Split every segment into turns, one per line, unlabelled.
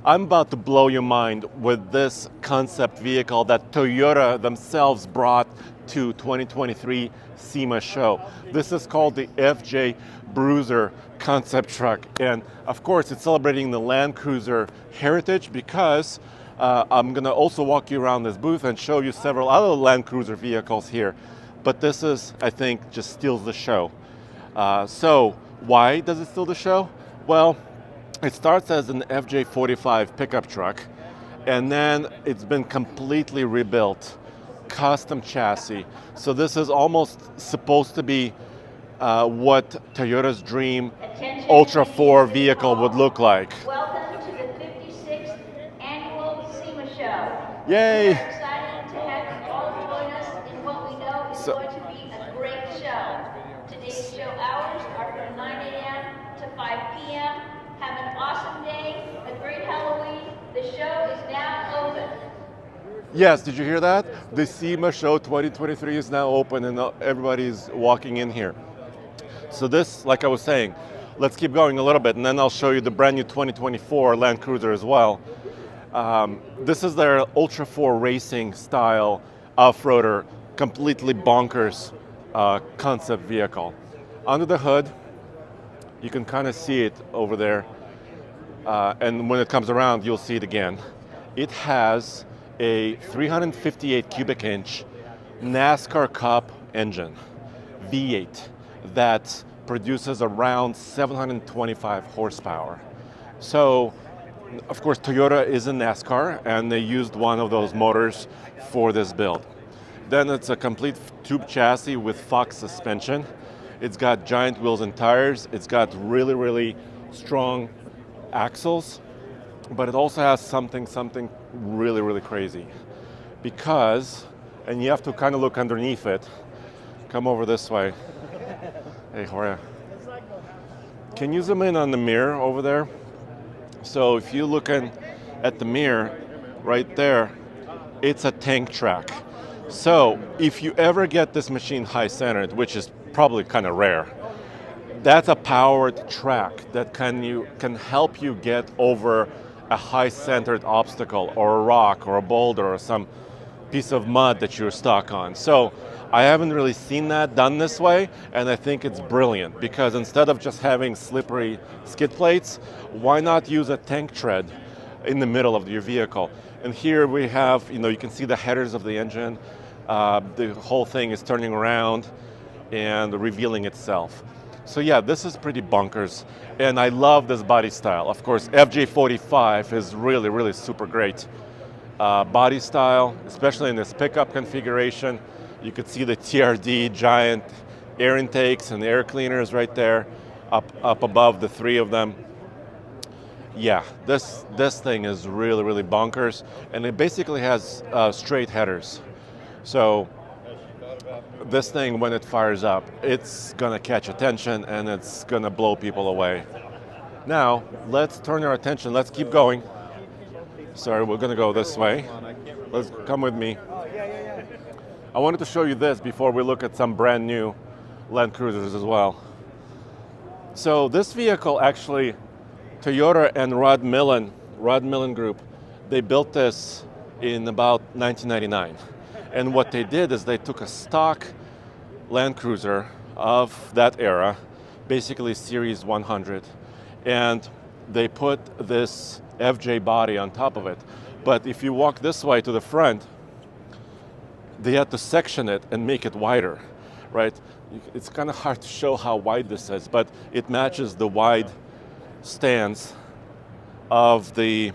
I'm about to blow your mind with this concept vehicle that Toyota themselves brought to 2023 SEMA show. This is called the FJ Bruiser concept truck. And of course, it's celebrating the Land Cruiser heritage because I'm going to also walk you around this booth and show you several other Land Cruiser vehicles here. But this is, I think, just steals the show. So why does it steal the show? Well, it starts as an FJ45 pickup truck, and then it's been completely rebuilt, custom chassis. So this is almost supposed to be what Toyota's dream Ultra 4 vehicle would look like.
Welcome to the 56th annual SEMA show.
Yay!
We are excited to have you all join us in what we know is going to be a great show. Today's show hours are from 9 a.m. to 5 p.m. Have an awesome day, a great Halloween. The show is now open.
Yes, did you hear that? The SEMA show 2023 is now open and everybody's walking in here. So this, like I was saying, let's keep going a little bit and then I'll show you the brand new 2024 Land Cruiser as well. This is their Ultra 4 racing style off-roader, completely bonkers concept vehicle. Under the hood, you can kind of see it over there. And when it comes around, you'll see it again. It has a 358 cubic inch NASCAR Cup engine, V8, that produces around 725 horsepower. So, of course, Toyota is in NASCAR, and they used one of those motors for this build. Then it's a complete tube chassis with Fox suspension. It's got giant wheels and tires. It's got really, really strong axles, but it also has something really, really crazy. Because, and you have to kind of look underneath it. Come over this way. Hey, how are you? Can you zoom in on the mirror over there? So if you look at the mirror right there, it's a tank track. So if you ever get this machine high-centered, which is probably kind of rare, that's a powered track that can help you get over a high-centered obstacle or a rock or a boulder or some piece of mud that you're stuck on. So I haven't really seen that done this way, and I think it's brilliant because instead of just having slippery skid plates, why not use a tank tread in the middle of your vehicle? And here we have, you can see the headers of the engine. The whole thing is turning around and revealing itself. So yeah, this is pretty bonkers, and I love this body style. Of course, FJ45 is really, really super great body style, especially in this pickup configuration. You could see the TRD giant air intakes and air cleaners right there, up above the three of them. Yeah, this thing is really, really bonkers, and it basically has straight headers. So this thing, when it fires up, it's gonna catch attention and it's gonna blow people away. Now, let's turn our attention, let's keep going. Sorry, we're gonna go this way. Let's come with me. I wanted to show you this before we look at some brand new Land Cruisers as well. So this vehicle actually, Toyota and Rod Millen Group, they built this in about 1999. And what they did is they took a stock Land Cruiser of that era, basically Series 100, and they put this FJ body on top of it. But if you walk this way to the front, they had to section it and make it wider, right? It's kind of hard to show how wide this is, but it matches the wide stance of the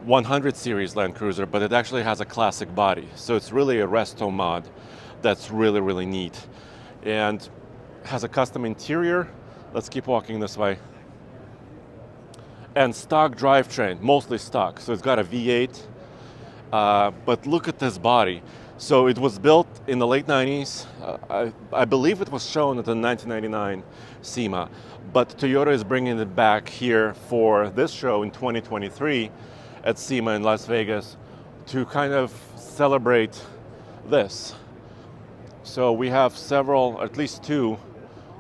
100 series Land Cruiser, but it actually has a classic body. So it's really a resto mod that's really, really neat. And has a custom interior. Let's keep walking this way. And stock drivetrain, mostly stock. So it's got a V8, but look at this body. So it was built in the late 90s. I believe it was shown at the 1999 SEMA, but Toyota is bringing it back here for this show in 2023 at SEMA in Las Vegas to kind of celebrate this. So we have several, at least two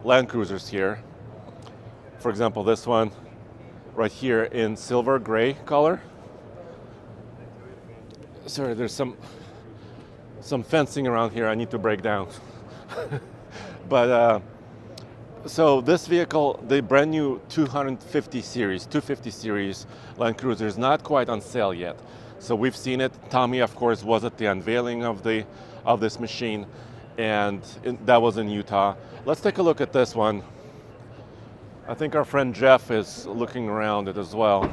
Land Cruisers here. For example, this one, right here in silver gray color. Sorry, there's some fencing around here I need to break down. But so this vehicle, the brand new 250 series Land Cruiser is not quite on sale yet. So we've seen it. Tommy, of course, was at the unveiling of this machine, and that was in Utah. Let's take a look at this one. I think our friend Jeff is looking around it as well.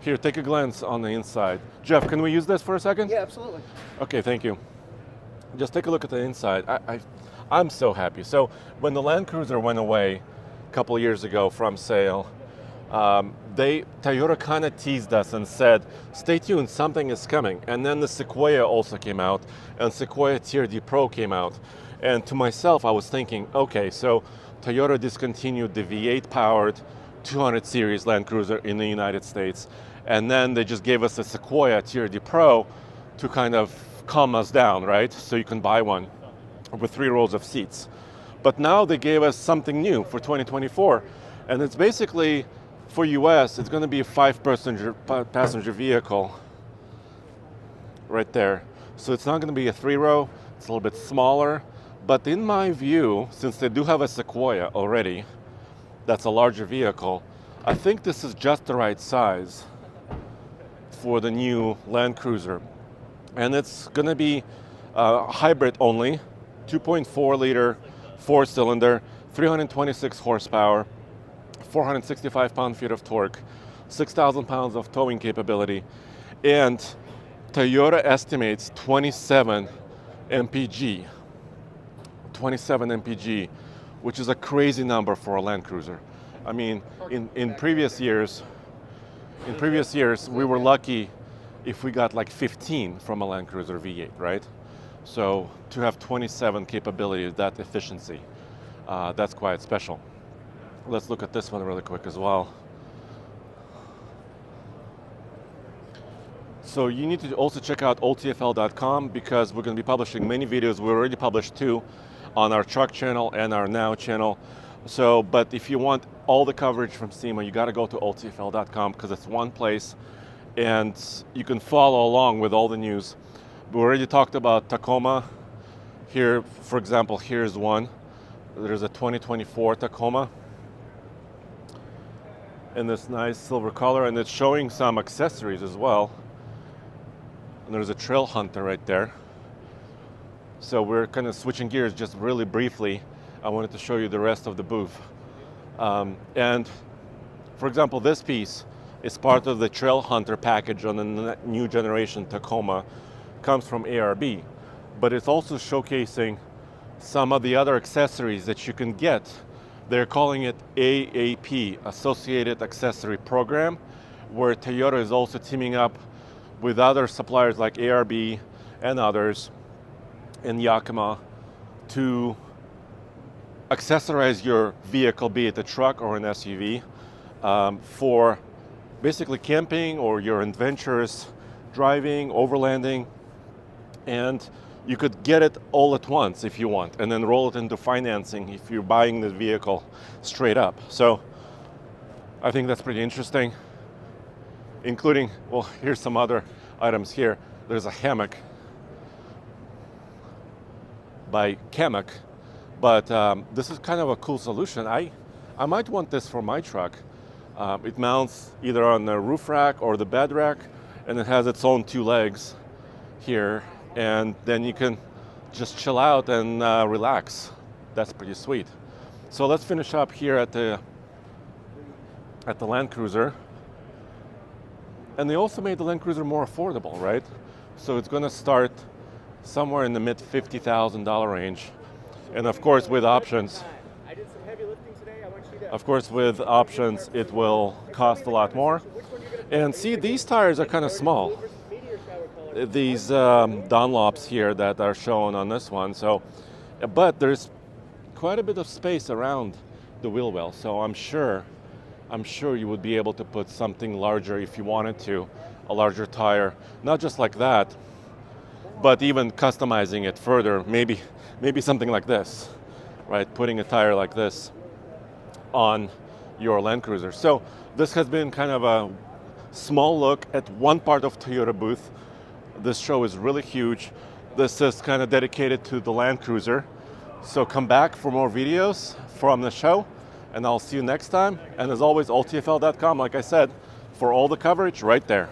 Here, take a glance on the inside. Jeff, can we use this for a second?
Yeah, absolutely.
Okay, thank you. Just take a look at the inside. I'm so happy. So when the Land Cruiser went away a couple of years ago from sale, Toyota kind of teased us and said, stay tuned, something is coming. And then the Sequoia also came out, and Sequoia TRD Pro came out. And to myself, I was thinking, okay, so Toyota discontinued the V8 powered 200 series Land Cruiser in the United States. And then they just gave us a Sequoia TRD Pro to kind of calm us down, right? So you can buy one with 3 rows of seats. But now they gave us something new for 2024. And it's basically, for US, it's going to be a 5-passenger vehicle right there. So it's not going to be a 3-row, it's a little bit smaller. But in my view, since they do have a Sequoia already, that's a larger vehicle, I think this is just the right size for the new Land Cruiser. And it's going to be hybrid only, 2.4 liter, 4-cylinder, 326 horsepower, 465 pound-feet of torque, 6,000 pounds of towing capability, and Toyota estimates 27 mpg. 27 mpg, which is a crazy number for a Land Cruiser. I mean, in previous years, we were lucky if we got like 15 from a Land Cruiser V8, right? So to have 27 capabilities, that efficiency, that's quite special. Let's look at this one really quick as well. So you need to also check out otfl.com because we're going to be publishing many videos. We already published 2 on our truck channel and our Now channel. So, but if you want all the coverage from SEMA, you got to go to otfl.com because it's one place and you can follow along with all the news. We already talked about Tacoma. Here, for example, here's one. There's a 2024 Tacoma in this nice silver color, and it's showing some accessories as well. And there's a Trail Hunter right there. So we're kind of switching gears just really briefly. I wanted to show you the rest of the booth. And for example, this piece is part of the Trail Hunter package on the new generation Tacoma. Comes from ARB, but it's also showcasing some of the other accessories that you can get. They're calling it AAP, Associated Accessory Program, where Toyota is also teaming up with other suppliers like ARB and others in Yakima to accessorize your vehicle, be it a truck or an SUV, for basically camping or your adventures, driving, overlanding, and you could get it all at once if you want, and then roll it into financing if you're buying the vehicle straight up. So I think that's pretty interesting, including, well, here's some other items here. There's a hammock by Kamak, but this is kind of a cool solution. I might want this for my truck. It mounts either on the roof rack or the bed rack, and it has its own 2 legs here, and then you can just chill out and relax. That's pretty sweet. So let's finish up here at the Land Cruiser. And they also made the Land Cruiser more affordable, right? So it's going to start somewhere in the mid $50,000 range, and of course with options.
I did some heavy lifting today. I want you to.
Of course, with options, it will cost a lot more. And see, these tires are kind of small. These Dunlops here that are shown on this one. So, but there's quite a bit of space around the wheel well. So I'm sure you would be able to put something larger if you wanted to, a larger tire, not just like that, but even customizing it further. Maybe something like this, right? Putting a tire like this on your Land Cruiser. So this has been kind of a small look at one part of Toyota booth. This show is really huge. This is kind of dedicated to the Land Cruiser. So come back for more videos from the show, and I'll see you next time. And as always, alltfl.com, like I said, for all the coverage right there.